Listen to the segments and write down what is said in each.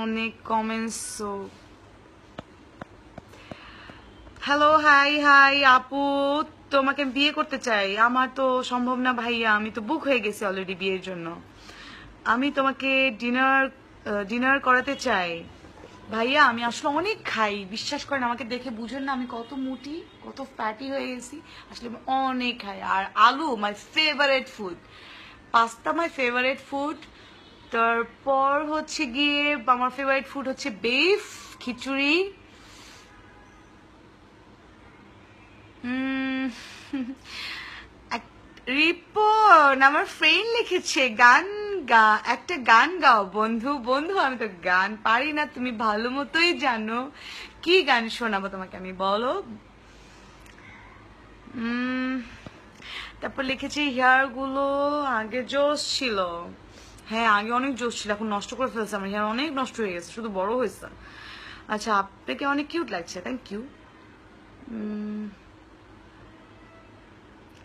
অনেক comments. Hello, high high আপু, তোমাকে বিয়ে করতে চাই। আমার তো সম্ভব না ভাইয়া, আমি তো বুক হয়ে গেছি অলরেডি বিয়ের জন্য। আমি তোমাকে ডিনার ডিনার করাতে চাই ভাইয়া। আমি আসলে অনেক খাই, বিশ্বাস করেন, আমাকে দেখে বুঝেন না আমি কত মোটি, কত ফ্যাটি হয়ে গেছি। আসলে আমি অনেক খাই। আর আলু my favourite food, pasta my favourite food. তারপর হচ্ছে গিয়ে আমার ফেভারিট ফুড হচ্ছে বিফ, খিচুড়ি। উম, রিপন আমার ফ্রেন্ড লিখেছে গান গা, একটা গান গাও বন্ধু। বন্ধু আমি তো গান পারি না, তুমি ভালো মতোই জানো। কি গান শোনাবো তোমাকে আমি, বলো। উম, তারপর লিখেছি হেয়ার গুলো আগে জোশ ছিল। হ্যাঁ আগে অনেক জোশ ছিল, এখন নষ্ট করে ফেলছে। আমার হেয়ার অনেক নষ্ট হয়ে গেছে, শুধু বড় হয়েছে। আচ্ছা, আপনাকে অনেক কিউট লাগছে, থ্যাংক ইউ।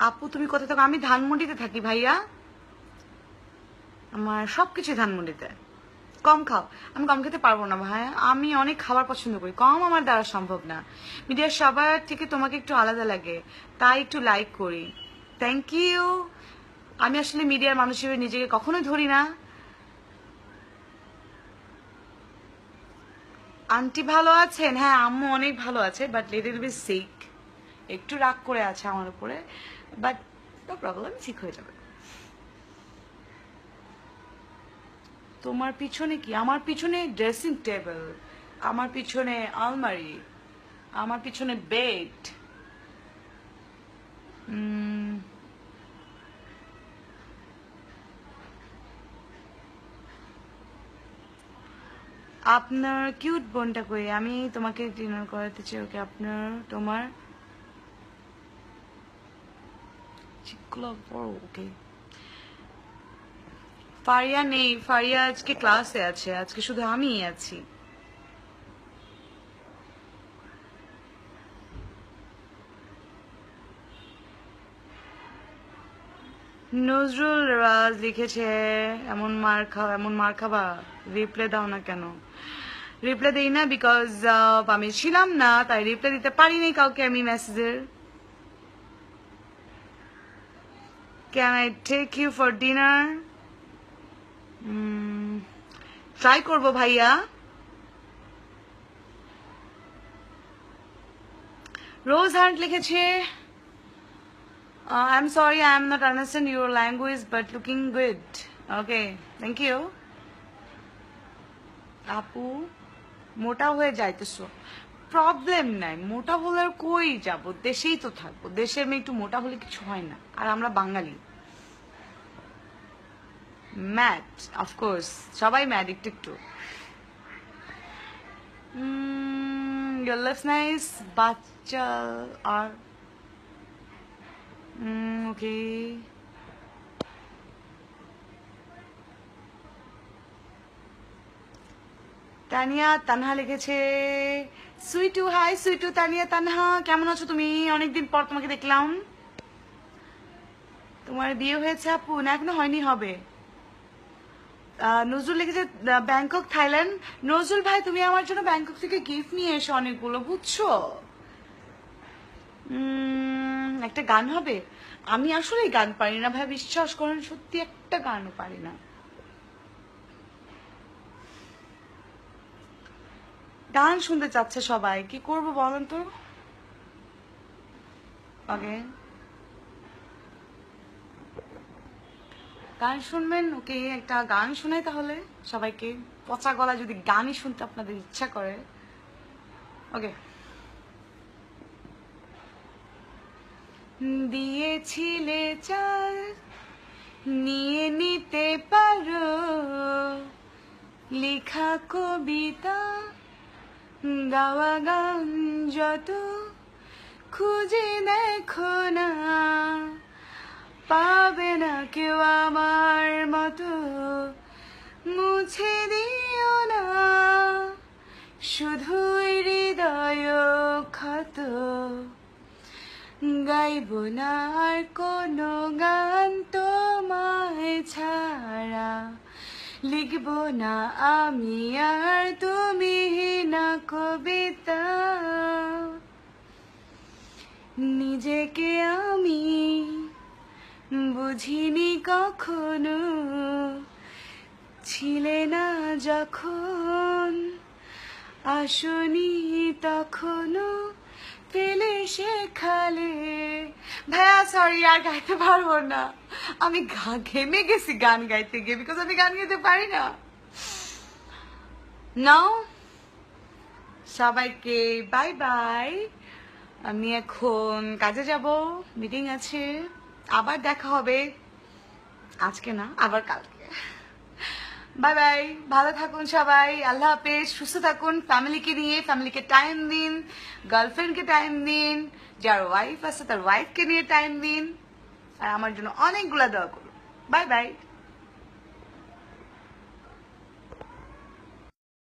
আপু তুমি কোথায় থাকো? আমি ধানমন্ডিতে থাকি ভাইয়া, আমার সবকিছু ধানমন্ডিতে। কম খাও? আমি কম খেতে পারবো না ভাইয়া, আমি অনেক খাবার পছন্দ করি, কম আমার দ্বারা সম্ভব না। মিডিয়ার সবার থেকে তোমাকে একটু আলাদা লাগে, তাই একটু লাইক করি। Thank you. আমি আসলে মিডিয়ার মানুষ হিসেবে নিজেকে কখনোই ধরি না। আন্টি ভালো আছেন? হ্যাঁ আম্মু অনেক ভালো আছে, বাট লিটল বিট সিক, একটু রাগ করে আছে আমার উপরে, বাট নো প্রবলেম, ঠিক হয়ে যাবে। তোমার পিছনে কি? আমার পিছনে ড্রেসিং টেবিল, আমার পিছনে আলমারি, আমার পিছনে বেড। আপনার কিউট বোনটা কই? আমি তোমাকে ডিনার করাতে চাই। ওকে, আপনার তোমার চিকলো বড়। ওকে, ফারিয়া নেই, ফারিয়া আজকে ক্লাসে আছে, আজকে শুধু আমিই আছি। নজরুল রাজ লিখেছে এমন মার খাবা, রিপ্লাই দাও না কেন? রিপ্লাই দেই না বিকজ আমি ছিলাম না, তাই রিপ্লাই দিতে পারিনি কাউকে আমি মেসেজের। Can I take you for dinner? Try করবো ভাইয়া। রোজ হার্ট লিখেছে I am sorry, I am not understand your language but looking good. Okay, thank you. আপু মোটা হয়ে যাইতেছো, প্রবলেম নাই, মোটা হলে আর কই যাব, দেশেই তো থাকবো। দেশের মেয়ে একটু মোটা হলে কিছু হয় না, আর আমরা বাঙালি। ম্যাড, অফকোর্স সবাই ম্যাড একটু একটু। ইয়োর লিপস নাইস, বাচ্চা। আর ওকে, তানিয়া তানহা লিখেছে সুইটু। হাই সুইটু, তানিয়া তানহা কেমন আছো তুমি? অনেকদিন পর তোমাকে দেখলাম। তোমার বিয়ে হয়েছে আপু? না এখনো হয়নি, হবে। নজরুল লিখেছে ব্যাংকক থাইল্যান্ড। নজরুল ভাই তুমি আমার জন্য ব্যাংকক থেকে গিফট নিয়ে এসো অনেকগুলো, বুঝছো? একটা গান হবে? আমি আসলে গান পারি না ভাই, বিশ্বাস করেন, সত্যি একটা গানও পারি না। গান শুনতে চাচ্ছে সবাই, কি করবো বলেন তো। ওকে, গান শুনবেন? ওকে, একটা গান শোনাই তাহলে সবাইকে, পচা গলা যদি গানই শুনতে আপনাদের ইচ্ছা করে। ওকে, দিয়েছিলে চাল নিয়ে নিতে পারো, লেখা কবিতা গাওয়া গান যত খুঁজে দেখো না, পাবে না কেউ আমার মতো, মুছে দিও না শুধুই হৃদয় ক্ষত, গাইব না আর কোনো গান তোমায় ছাড়া, লিখব না আমি আর তুমি না কবিতা, নিজেকে আমি বুঝিনি কখনো, ছিলে না যখন আসনি তখনো পেলে শেখালে। ভাইয়া সরি, আর গাইতে পারবো না, আমি ঘেমে গেছি গান গাইতে গিয়ে, বিকজ আমি গান গাইতে পারি না। নাও সবাইকে বাই বাই, আমি এখন কাজে যাব, মিটিং আছে, আবার দেখা হবে, আজকে না আবার কালকে। বাই বাই, ভালো থাকুন সবাই, আল্লাহ হাফেজ, সুস্থ থাকুন, ফ্যামিলিকে নিয়ে ফ্যামিলিকে টাইম দিন, গার্লফ্রেন্ডকে টাইম দিন, যার ওয়াইফ আছে তার ওয়াইফকে নিয়ে টাইম দিন, আর আমার জন্য অনেকগুলা দোয়া করুন। Bye bye.